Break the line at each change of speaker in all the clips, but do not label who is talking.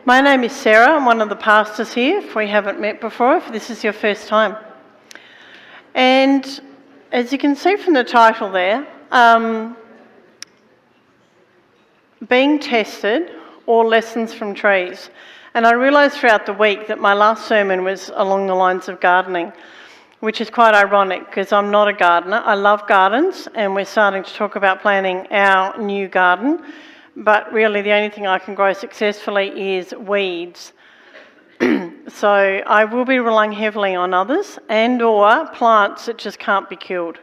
My name is Sarah. I'm one of the pastors here, if we haven't met before, if this is your first time. And as you can see from the title there, being tested or lessons from trees. And I realised throughout the week that my last sermon was along the lines of gardening, which is quite ironic because I'm not a gardener. I love gardens, and we're starting to talk about planting our new garden. But really the only thing I can grow successfully is weeds. So I will be relying heavily on others and or plants that just can't be killed,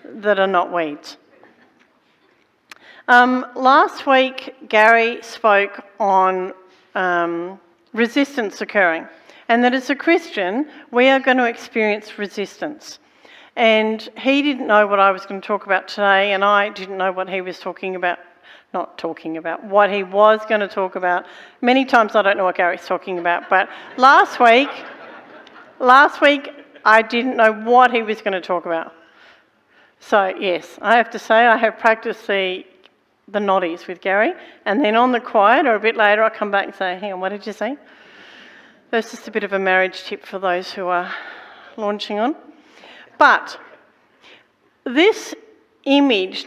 that are not weeds. Last week Gary spoke on resistance occurring, and that as a Christian we are going to experience resistance. And he didn't know what I was going to talk about today, and I didn't know what he was what he was going to talk about. Many times I don't know what Gary's talking about, but last week I didn't know what he was going to talk about. So yes, I have to say I have practiced the noddies with Gary, and then on the quiet or a bit later I come back and say, hang on, what did you say? That's just a bit of a marriage tip for those who are launching on. But this image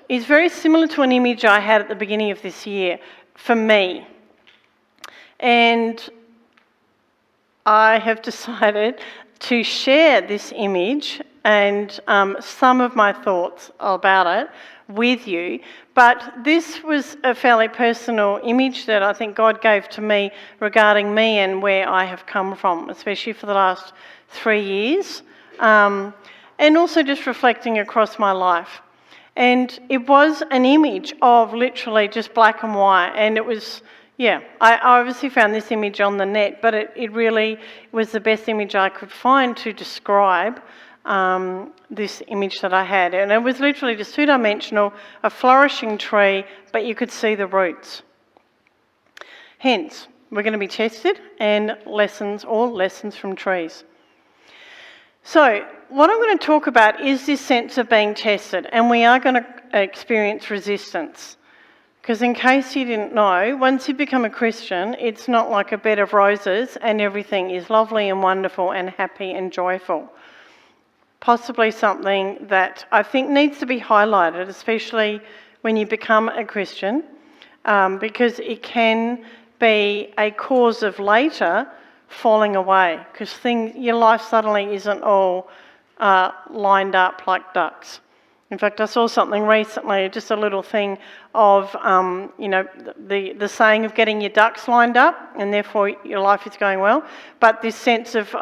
is very similar to an image I had at the beginning of this year for me. And I have decided to share this image and some of my thoughts about it with you. But this was a fairly personal image that I think God gave to me regarding me and where I have come from, especially for the last 3 years, and also just reflecting across my life. And it was an image of literally just black and white. And it was, I obviously found this image on the net, but it really was the best image I could find to describe this image that I had. And it was literally just two-dimensional, a flourishing tree, but you could see the roots. Hence, we're going to be tested and lessons from trees. So, what I'm going to talk about is this sense of being tested, and we are going to experience resistance. Because in case you didn't know, once you become a Christian, it's not like a bed of roses and everything is lovely and wonderful and happy and joyful. Possibly something that I think needs to be highlighted, especially when you become a Christian, because it can be a cause of later falling away, because your life suddenly isn't all lined up like ducks. In fact, I saw something recently, just a little thing of, the saying of getting your ducks lined up, and therefore your life is going well. But this sense of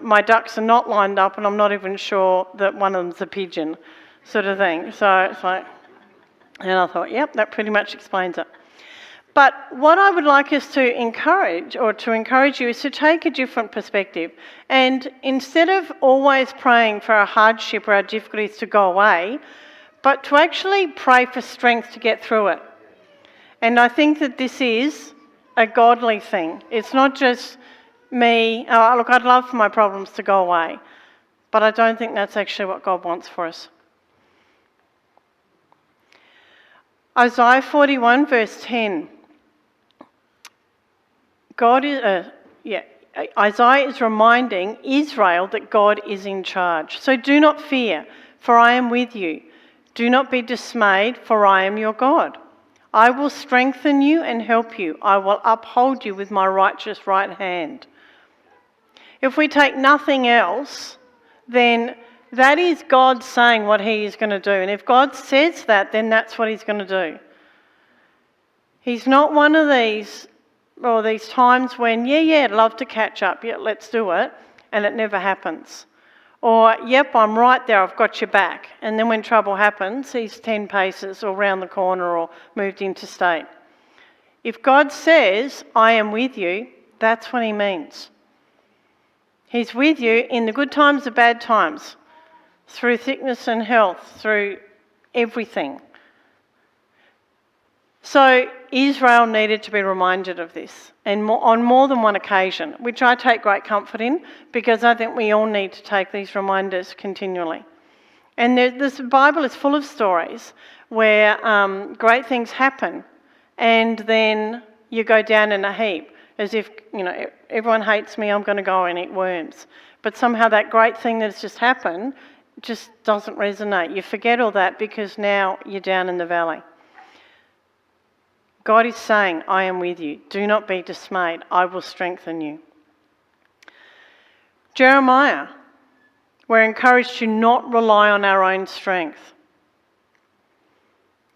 my ducks are not lined up, and I'm not even sure that one of them's a pigeon, sort of thing. So it's like, and I thought, yep, that pretty much explains it. But what I would like us to encourage you is to take a different perspective. And instead of always praying for our hardship or our difficulties to go away, but to actually pray for strength to get through it. And I think that this is a godly thing. It's not just me, look, I'd love for my problems to go away, but I don't think that's actually what God wants for us. Isaiah 41 verse 10. Isaiah is reminding Israel that God is in charge. So do not fear, for I am with you. Do not be dismayed, for I am your God. I will strengthen you and help you. I will uphold you with my righteous right hand. If we take nothing else, then that is God saying what he is going to do. And if God says that, then that's what he's going to do. He's not one of these times when, I'd love to catch up, let's do it, and it never happens. Or, yep, I'm right there, I've got your back. And then when trouble happens, he's 10 paces or round the corner or moved interstate. If God says, I am with you, that's what he means. He's with you in the good times, the bad times, through sickness and health, through everything. So Israel needed to be reminded of this, and on more than one occasion, which I take great comfort in, because I think we all need to take these reminders continually. And this Bible is full of stories where great things happen, and then you go down in a heap, as if, everyone hates me, I'm going to go and eat worms. But somehow that great thing that's just happened just doesn't resonate. You forget all that because now you're down in the valley. God is saying, I am with you. Do not be dismayed. I will strengthen you. Jeremiah, we're encouraged to not rely on our own strength.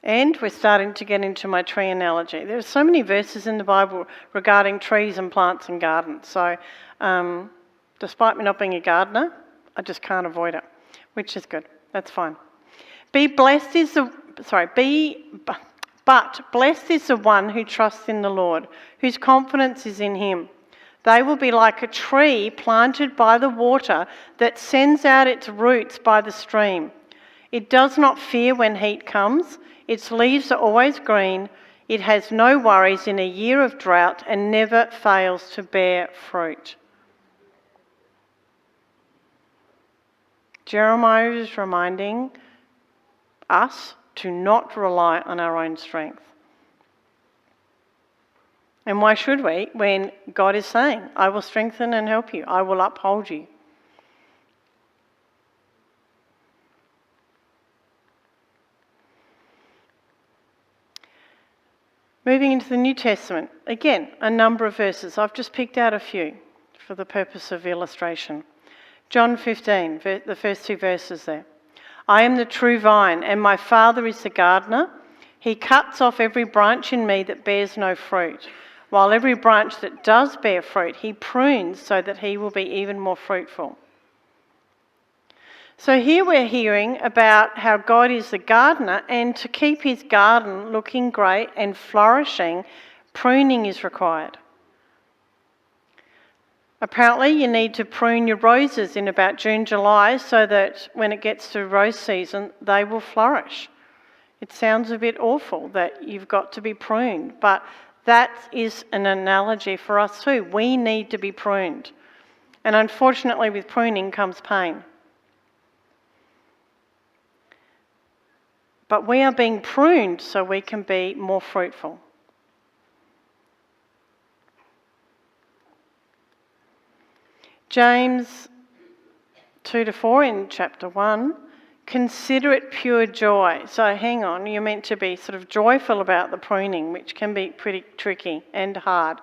And we're starting to get into my tree analogy. There are so many verses in the Bible regarding trees and plants and gardens. So despite me not being a gardener, I just can't avoid it, which is good. That's fine. But blessed is the one who trusts in the Lord, whose confidence is in him. They will be like a tree planted by the water that sends out its roots by the stream. It does not fear when heat comes. Its leaves are always green. It has no worries in a year of drought and never fails to bear fruit. Jeremiah is reminding us to not rely on our own strength. And why should we, when God is saying, I will strengthen and help you, I will uphold you. Moving into the New Testament, again, a number of verses. I've just picked out a few for the purpose of illustration. John 15, the first two verses there. I am the true vine, and my Father is the gardener. He cuts off every branch in me that bears no fruit, while every branch that does bear fruit, he prunes so that he will be even more fruitful. So here we're hearing about how God is the gardener, and to keep his garden looking great and flourishing, pruning is required. Apparently you need to prune your roses in about June, July, so that when it gets to rose season, they will flourish. It sounds a bit awful that you've got to be pruned, but that is an analogy for us too. We need to be pruned. And unfortunately with pruning comes pain. But we are being pruned so we can be more fruitful. James 2-4 in chapter 1, consider it pure joy. So hang on, you're meant to be sort of joyful about the pruning, which can be pretty tricky and hard.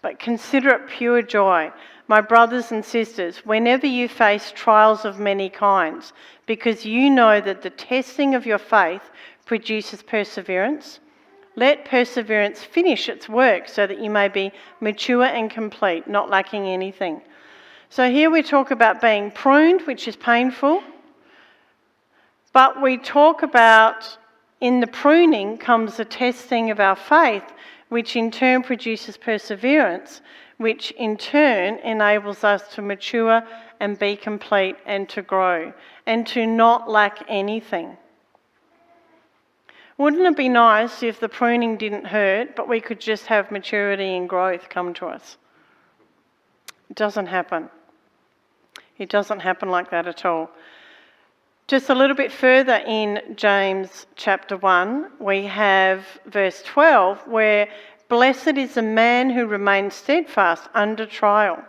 But consider it pure joy, my brothers and sisters, whenever you face trials of many kinds, because you know that the testing of your faith produces perseverance. Let perseverance finish its work so that you may be mature and complete, not lacking anything. So here we talk about being pruned, which is painful, but we talk about in the pruning comes the testing of our faith, which in turn produces perseverance, which in turn enables us to mature and be complete and to grow and to not lack anything. Wouldn't it be nice if the pruning didn't hurt, but we could just have maturity and growth come to us? It doesn't happen. It doesn't happen like that at all. Just a little bit further in James chapter 1, we have verse 12, where blessed is the man who remains steadfast under trial.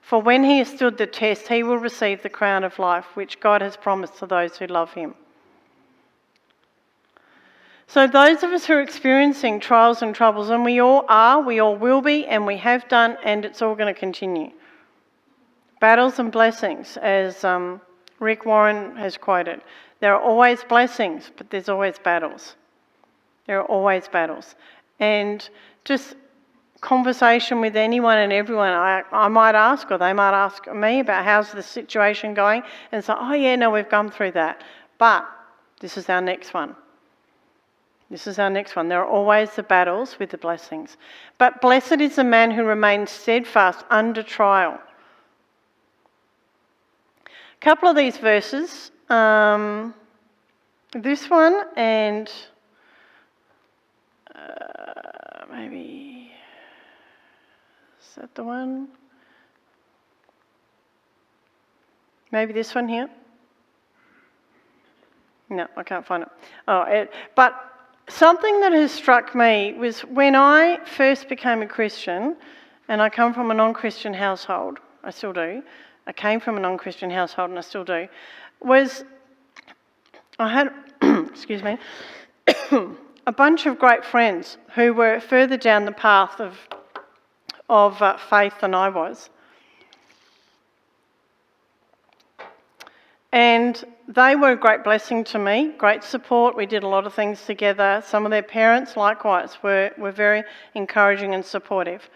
For when he has stood the test, he will receive the crown of life, which God has promised to those who love him. So those of us who are experiencing trials and troubles, and we all are, we all will be, and we have done, and it's all going to continue. Battles and blessings, as Rick Warren has quoted. There are always blessings, but there's always battles. There are always battles. And just conversation with anyone and everyone, I might ask, or they might ask me about how's the situation going, and say, oh yeah, no, we've gone through that. But this is our next one. This is our next one. There are always the battles with the blessings. But blessed is the man who remains steadfast under trial. A couple of these verses, this one and maybe, is that the one? Maybe this one here? No, I can't find it. But something that has struck me was when I first became a Christian, and I come from a non-Christian household, I still do, I came from a non-Christian household and I still do, was I had, excuse me, a bunch of great friends who were further down the path of faith than I was. And they were a great blessing to me, great support. We did a lot of things together. Some of their parents, likewise, were very encouraging and supportive.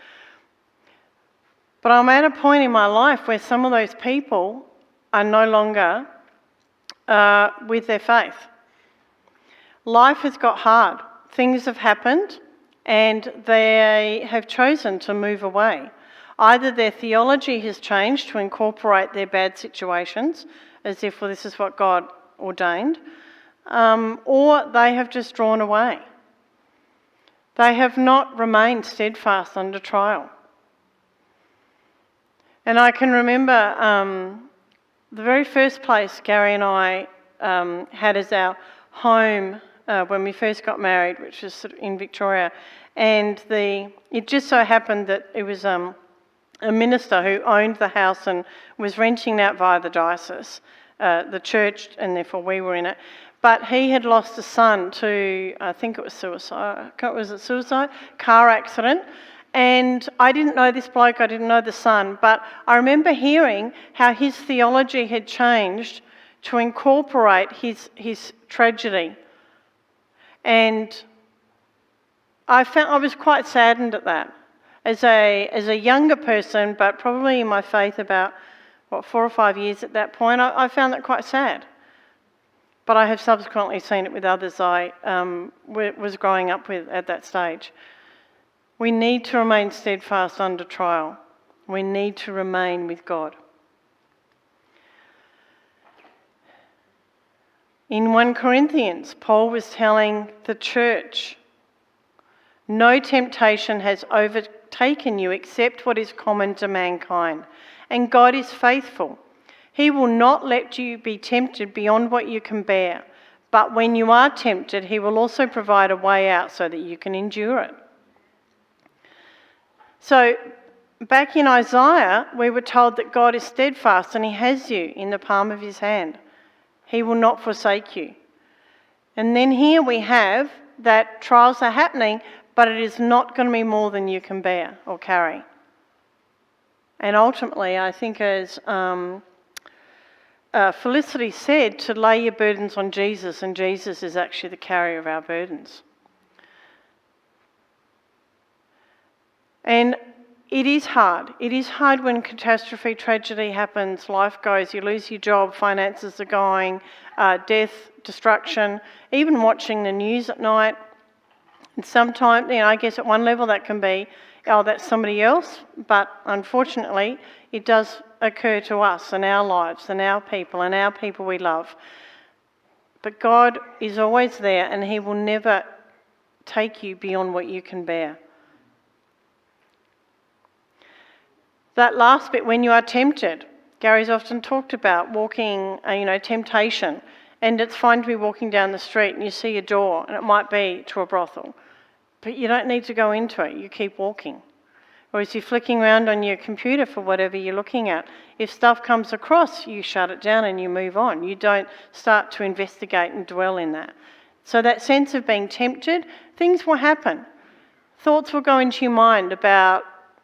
But I'm at a point in my life where some of those people are no longer with their faith. Life has got hard. Things have happened and they have chosen to move away. Either their theology has changed to incorporate their bad situations, as if, well, this is what God ordained, or they have just drawn away. They have not remained steadfast under trial. And I can remember the very first place Gary and I had as our home when we first got married, which was sort of in Victoria, and it just so happened that it was a minister who owned the house and was renting it out via the diocese, the church, and therefore we were in it. But he had lost a son to, I think it was suicide, car accident. And I didn't know this bloke, I didn't know the son, but I remember hearing how his theology had changed to incorporate his tragedy. And I was quite saddened at that. As a younger person, but probably in my faith about, 4 or 5 years at that point, I found that quite sad. But I have subsequently seen it with others I was growing up with at that stage. We need to remain steadfast under trial. We need to remain with God. In 1 Corinthians, Paul was telling the church, no temptation has overtaken you except what is common to mankind, and God is faithful. He will not let you be tempted beyond what you can bear, but when you are tempted, he will also provide a way out so that you can endure it. So, back in Isaiah, we were told that God is steadfast and he has you in the palm of his hand. He will not forsake you. And then here we have that trials are happening, but it is not going to be more than you can bear or carry. And ultimately, I think as Felicity said, to lay your burdens on Jesus, and Jesus is actually the carrier of our burdens. And it is hard. It is hard when catastrophe, tragedy happens, life goes, you lose your job, finances are going, death, destruction, even watching the news at night. And sometimes, I guess at one level that can be, oh, that's somebody else, but unfortunately it does occur to us and our lives and our people we love. But God is always there and he will never take you beyond what you can bear. That last bit, when you are tempted, Gary's often talked about walking, temptation. And it's fine to be walking down the street and you see a door and it might be to a brothel. But you don't need to go into it, you keep walking. Or as you're flicking around on your computer for whatever you're looking at, if stuff comes across, you shut it down and you move on. You don't start to investigate and dwell in that. So that sense of being tempted, things will happen. Thoughts will go into your mind about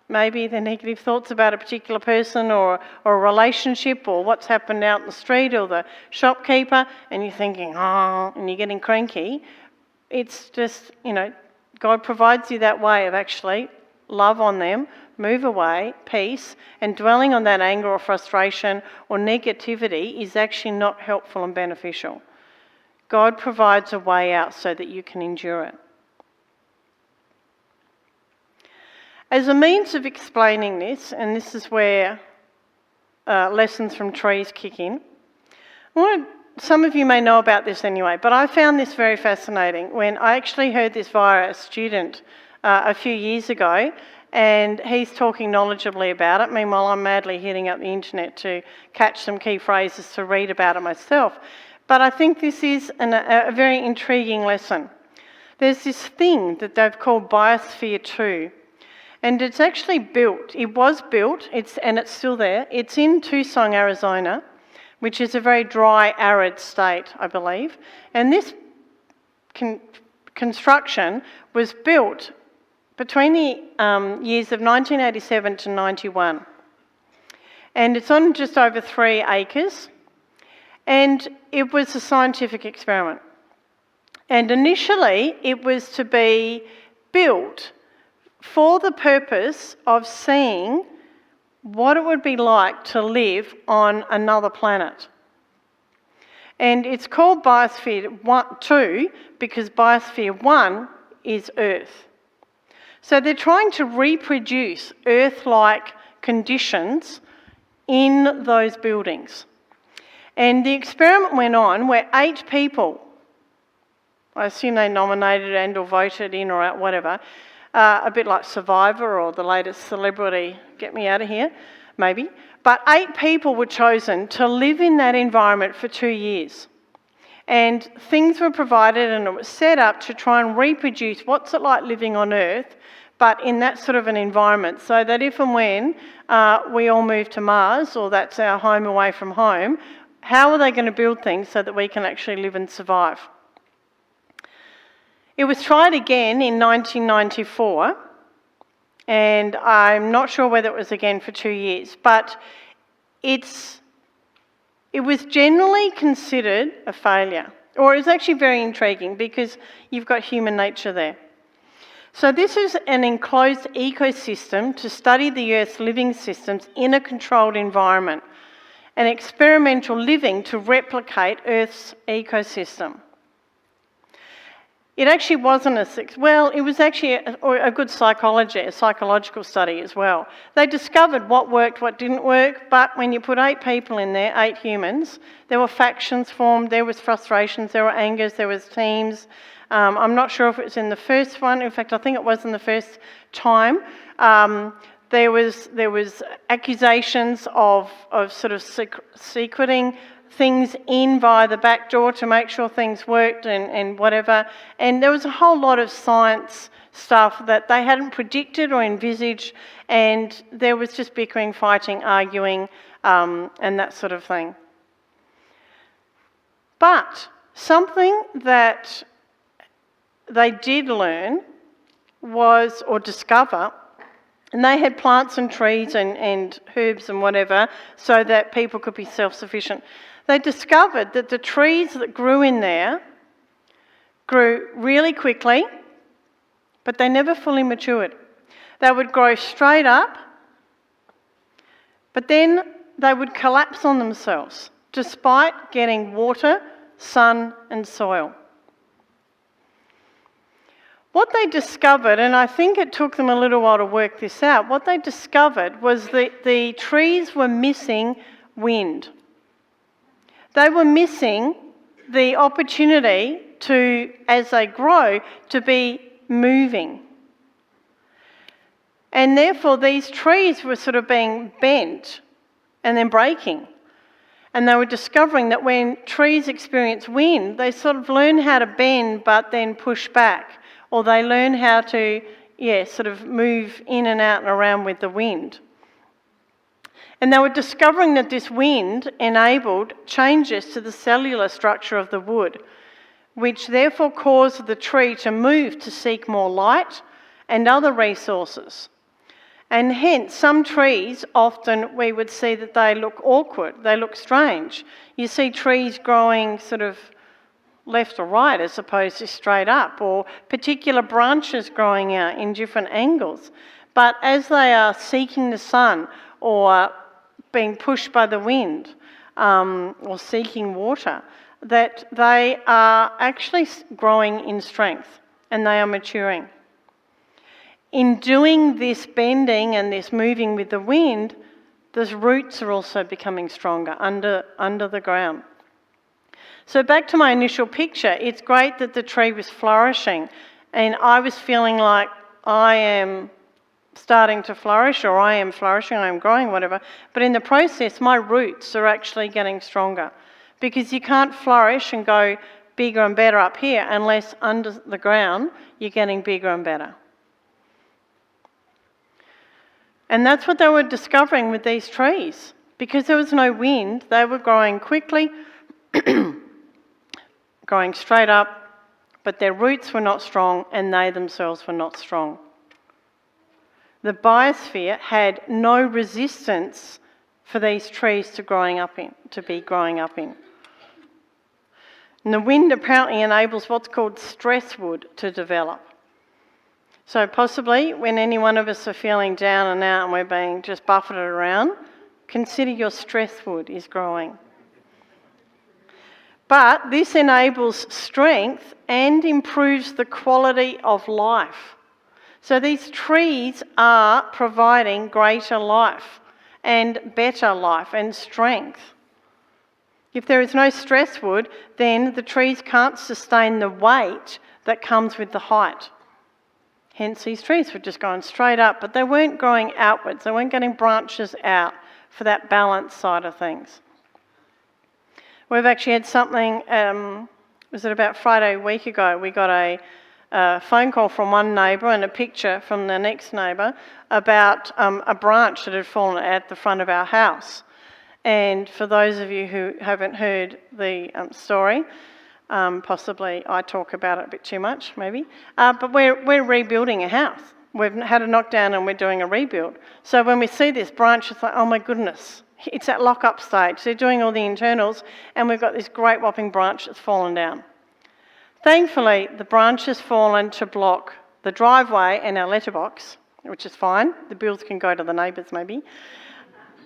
maybe the negative thoughts about a particular person or a relationship or what's happened out in the street or the shopkeeper, and you're thinking, and you're getting cranky. It's just, God provides you that way of actually love on them, move away, peace, and dwelling on that anger or frustration or negativity is actually not helpful and beneficial. God provides a way out so that you can endure it. As a means of explaining this, and this is where lessons from trees kick in, some of you may know about this anyway, but I found this very fascinating when I actually heard this via a student a few years ago, and he's talking knowledgeably about it. Meanwhile, I'm madly hitting up the internet to catch some key phrases to read about it myself. But I think this is a very intriguing lesson. there's this thing that they've called Biosphere 2. And it's actually built. It was built, and it's still there. It's in Tucson, Arizona, which is a very dry, arid state, I believe. And this construction was built between the years of 1987 to 91. And it's on just over 3 acres. And it was a scientific experiment. And initially, it was to be built for the purpose of seeing what it would be like to live on another planet. And it's called Biosphere 2 because Biosphere 1 is Earth. So they're trying to reproduce Earth-like conditions in those buildings. And the experiment went on where 8 people, I assume they nominated and or voted in or out, whatever, a bit like Survivor or the latest Celebrity, Get Me Out of Here, maybe. But 8 people were chosen to live in that environment for 2 years. And things were provided and it was set up to try and reproduce what's it like living on Earth, but in that sort of an environment, so that if and when we all move to Mars, or that's our home away from home, how are they going to build things so that we can actually live and survive? It was tried again in 1994, and I'm not sure whether it was again for 2 years, but it was generally considered a failure, or it was actually very intriguing because you've got human nature there. So this is an enclosed ecosystem to study the Earth's living systems in a controlled environment, an experimental living to replicate Earth's ecosystem. It actually wasn't it was actually a good psychological study as well. They discovered what worked, what didn't work, but when you put 8 people in there, 8 humans, there were factions formed, there was frustrations, there were angers, there was teams. I'm not sure if it was in the first one. In fact, I think it was in the first time. There was accusations of sort of secreting things in via the back door to make sure things worked and whatever. And there was a whole lot of science stuff that they hadn't predicted or envisaged, and there was just bickering, fighting, arguing, and that sort of thing. But something that they did learn was, or discover, and they had plants and trees and herbs and whatever so that people could be self-sufficient. They discovered that the trees that grew in there grew really quickly, but they never fully matured. They would grow straight up, but then they would collapse on themselves, despite getting water, sun and soil. What they discovered, and I think it took them a little while to work this out, what they discovered was that the trees were missing wind. They were missing the opportunity to, as they grow, to be moving. And therefore these trees were sort of being bent and then breaking. And they were discovering that when trees experience wind, they sort of learn how to bend but then push back. Or they learn how to, sort of move in and out and around with the wind. And they were discovering that this wind enabled changes to the cellular structure of the wood, which therefore caused the tree to move to seek more light and other resources. And hence, some trees, often we would see that they look awkward, they look strange. You see trees growing sort of left or right as opposed to straight up, or particular branches growing out in different angles. But as they are seeking the sun or being pushed by the wind or seeking water, that they are actually growing in strength and they are maturing. In doing this bending and this moving with the wind, the roots are also becoming stronger under the ground. So back to my initial picture, it's great that the tree was flourishing and I was feeling like I am starting to flourish, or I am flourishing, I am growing, whatever. But in the process, my roots are actually getting stronger, because you can't flourish and go bigger and better up here unless under the ground you're getting bigger and better. And that's what they were discovering with these trees. Because there was no wind, they were growing quickly, growing straight up, but their roots were not strong and they themselves were not strong. The biosphere had no resistance for these trees to be growing up in. And the wind apparently enables what's called stress wood to develop. So possibly when any one of us are feeling down and out and we're being just buffeted around, consider your stress wood is growing. But this enables strength and improves the quality of life. So these trees are providing greater life and better life and strength. If there is no stress wood, then the trees can't sustain the weight that comes with the height. Hence these trees were just going straight up, but they weren't growing outwards. They weren't getting branches out for that balance side of things. We've actually had something, was it about Friday a week ago, we got a phone call from one neighbour and a picture from the next neighbour about a branch that had fallen at the front of our house. And for those of you who haven't heard the story, possibly I talk about it a bit too much, maybe, but we're rebuilding a house. We've had a knockdown and we're doing a rebuild. So when we see this branch, it's like, oh my goodness, it's at lock-up stage. They're doing all the internals and we've got this great whopping branch that's fallen down. Thankfully, the branch has fallen to block the driveway and our letterbox, which is fine. The bills can go to the neighbours maybe.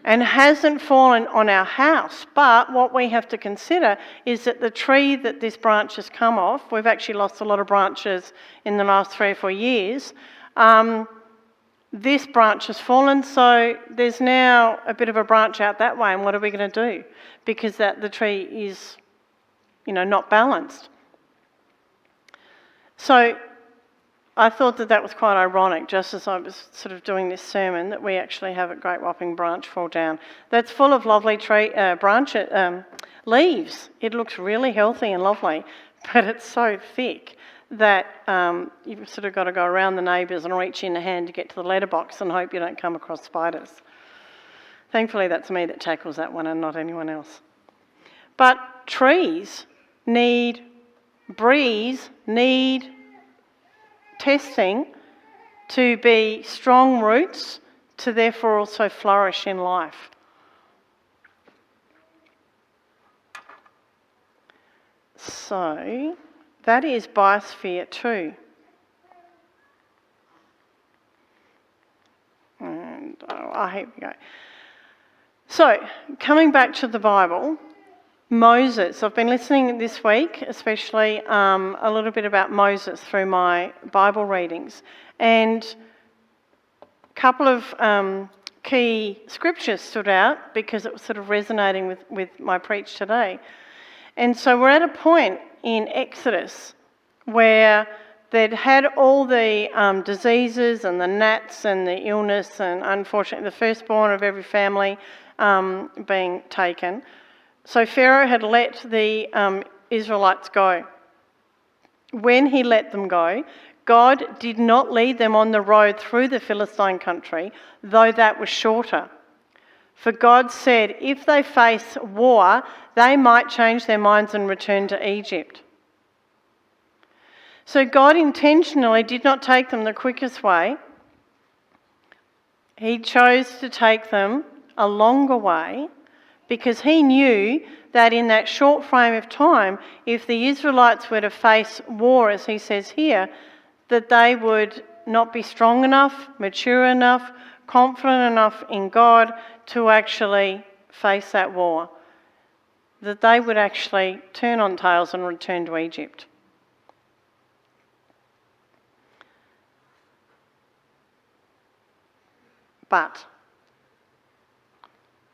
And hasn't fallen on our house. But what we have to consider is that the tree that this branch has come off, we've actually lost a lot of branches in the last 3 or 4 years. This branch has fallen, so there's now a bit of a branch out that way, and what are we going to do? Because the tree is, not balanced. So I thought that was quite ironic, just as I was sort of doing this sermon, that we actually have a great whopping branch fall down. That's full of lovely leaves. It looks really healthy and lovely, but it's so thick that you've sort of got to go around the neighbours and reach in a hand to get to the letterbox and hope you don't come across spiders. Thankfully, that's me that tackles that one and not anyone else. But trees need breeze, need testing to be strong roots to therefore also flourish in life. So that is biosphere 2. And here we go. So coming back to the Bible, Moses. I've been listening this week, especially a little bit about Moses through my Bible readings. And a couple of key scriptures stood out because it was sort of resonating with my preach today. And so we're at a point in Exodus where they'd had all the diseases and the gnats and the illness and unfortunately the firstborn of every family being taken. So Pharaoh had let the Israelites go. When he let them go, God did not lead them on the road through the Philistine country, though that was shorter. For God said, if they face war, they might change their minds and return to Egypt. So God intentionally did not take them the quickest way. He chose to take them a longer way because he knew that in that short frame of time, if the Israelites were to face war, as he says here, that they would not be strong enough, mature enough, confident enough in God to actually face that war, that they would actually turn on tails and return to Egypt. But,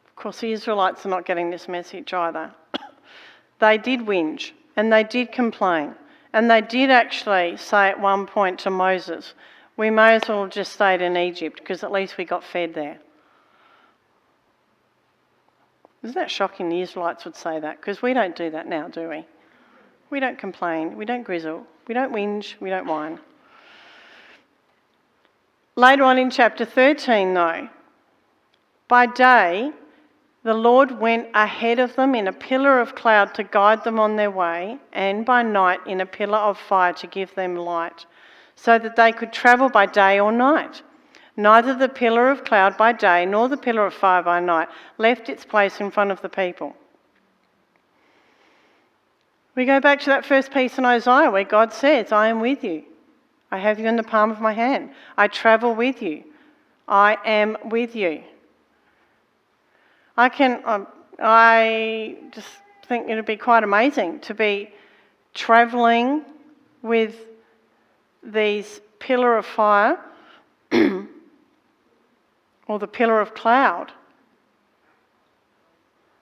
of course, the Israelites are not getting this message either. They did whinge and they did complain and they did actually say at one point to Moses, we may as well have just stayed in Egypt because at least we got fed there. Isn't that shocking the Israelites would say that? Because we don't do that now, do we? We don't complain. We don't grizzle. We don't whinge. We don't whine. Later on in chapter 13, though, by day, the Lord went ahead of them in a pillar of cloud to guide them on their way, and by night in a pillar of fire to give them light, so that they could travel by day or night. Neither the pillar of cloud by day nor the pillar of fire by night left its place in front of the people. We go back to that first piece in Isaiah where God says, I am with you. I have you in the palm of my hand. I travel with you. I am with you. I just think it would be quite amazing to be travelling with these pillar of fire or the pillar of cloud.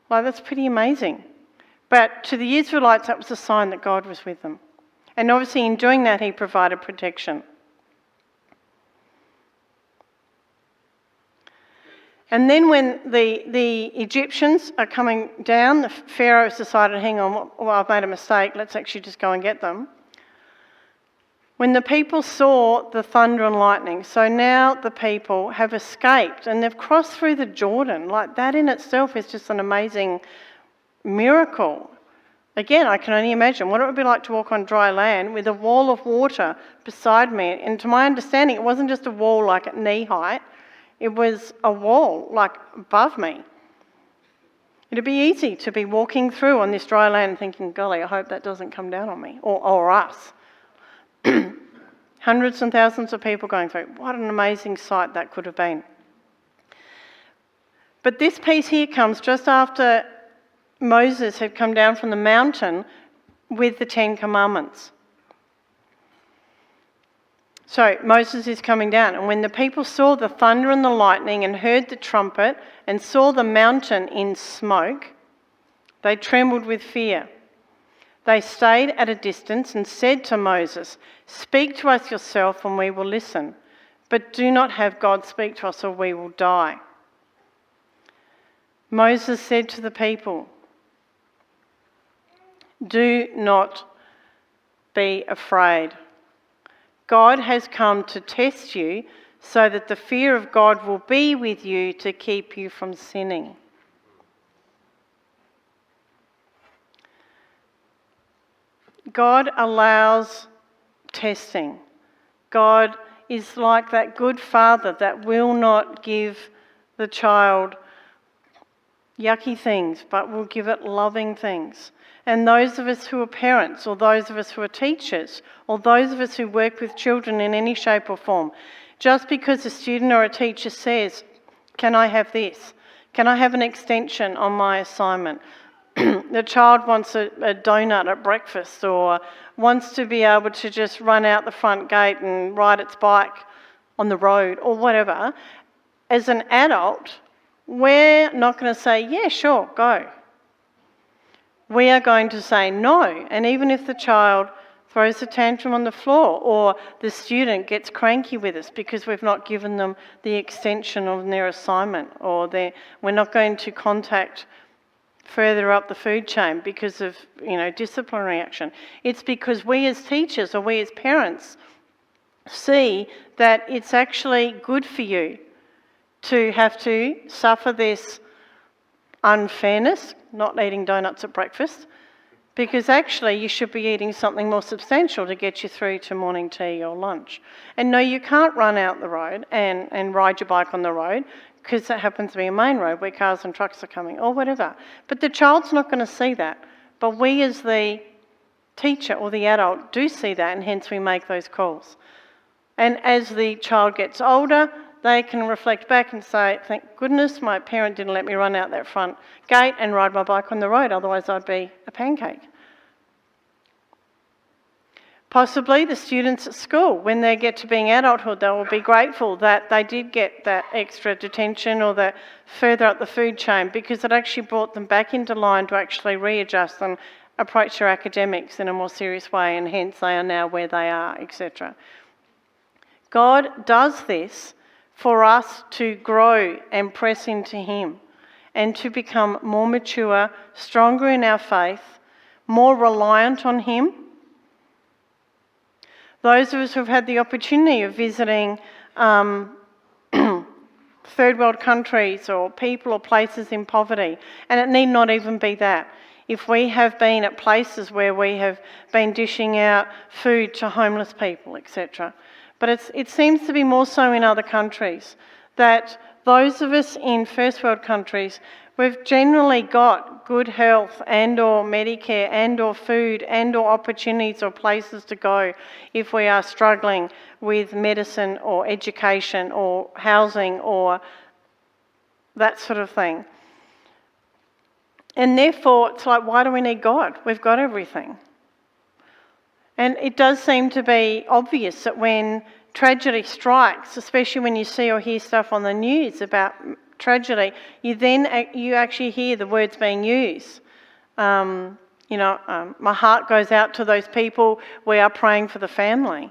Like, that's pretty amazing. But to the Israelites, that was a sign that God was with them. And obviously in doing that, he provided protection. And then when the Egyptians are coming down, the Pharaoh's decided, hang on, well, I've made a mistake, let's actually just go and get them. When the people saw the thunder and lightning, so now the people have escaped and they've crossed through the Jordan. Like, that in itself is just an amazing miracle. Again, I can only imagine what it would be like to walk on dry land with a wall of water beside me. And to my understanding, it wasn't just a wall like at knee height. It was a wall like above me. It'd be easy to be walking through on this dry land thinking, golly, I hope that doesn't come down on me or us. Hundreds and thousands of people going through. What an amazing sight that could have been. But this piece here comes just after Moses had come down from the mountain with the 10 Commandments. So Moses is coming down, and when the people saw the thunder and the lightning and heard the trumpet and saw the mountain in smoke, they trembled with fear. They stayed at a distance and said to Moses, "Speak to us yourself and we will listen, but do not have God speak to us or we will die." Moses said to the people, "Do not be afraid. God has come to test you so that the fear of God will be with you to keep you from sinning." God allows testing. God is like that good father that will not give the child yucky things, but will give it loving things. And those of us who are parents, or those of us who are teachers, or those of us who work with children in any shape or form, just because a student or a teacher says, "Can I have this? Can I have an extension on my assignment?" The child wants a donut at breakfast, or wants to be able to just run out the front gate and ride its bike on the road, or whatever. As an adult, we're not going to say, "Yeah, sure, go." We are going to say no. And even if the child throws a tantrum on the floor, or the student gets cranky with us because we've not given them the extension of their assignment, or we're not going to contact further up the food chain because of, disciplinary action. It's because we as teachers or we as parents see that it's actually good for you to have to suffer this unfairness, not eating donuts at breakfast, because actually you should be eating something more substantial to get you through to morning tea or lunch. And no, you can't run out the road and ride your bike on the road, because that happens to be a main road where cars and trucks are coming, or whatever. But the child's not going to see that. But we as the teacher or the adult do see that, and hence we make those calls. And as the child gets older, they can reflect back and say, "Thank goodness my parent didn't let me run out that front gate and ride my bike on the road, otherwise I'd be a pancake." Possibly the students at school, when they get to being adulthood, they will be grateful that they did get that extra detention or that further up the food chain, because it actually brought them back into line to actually readjust and approach their academics in a more serious way, and hence they are now where they are, etc. God does this for us to grow and press into Him and to become more mature, stronger in our faith, more reliant on Him. Those of us who've had the opportunity of visiting third world countries or people or places in poverty, and it need not even be that. If we have been at places where we have been dishing out food to homeless people, etc. But it seems to be more so in other countries, that those of us in first world countries, we've generally got good health and or Medicare and or food and or opportunities or places to go if we are struggling with medicine or education or housing or that sort of thing. And therefore, it's like, why do we need God? We've got everything. And it does seem to be obvious that when tragedy strikes, especially when you see or hear stuff on the news about tragedy, you actually hear the words being used. My heart goes out to those people. We are praying for the family.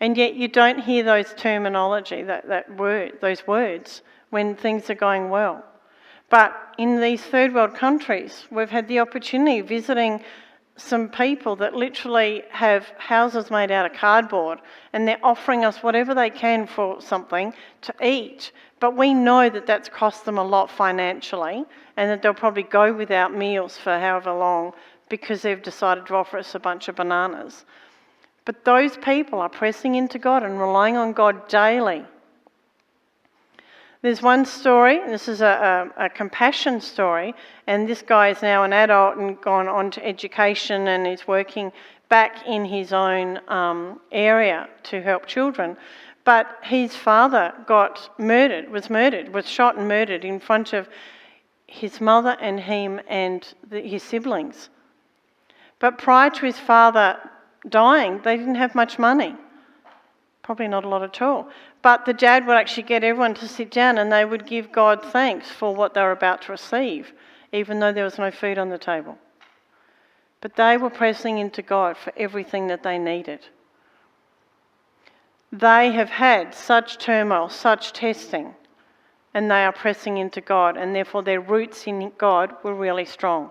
And yet you don't hear those terminology, those words, when things are going well. But in these third world countries, we've had the opportunity of visiting some people that literally have houses made out of cardboard, and they're offering us whatever they can for something to eat. But we know that that's cost them a lot financially, and that they'll probably go without meals for however long because they've decided to offer us a bunch of bananas. But those people are pressing into God and relying on God daily. There's one story, this is a compassion story, and this guy is now an adult and gone on to education and is working back in his own area to help children. But his father was shot and murdered in front of his mother and him and his siblings. But prior to his father dying, they didn't have much money. Probably not a lot at all. But the dad would actually get everyone to sit down and they would give God thanks for what they were about to receive, even though there was no food on the table. But they were pressing into God for everything that they needed. They have had such turmoil, such testing, and they are pressing into God, and therefore their roots in God were really strong.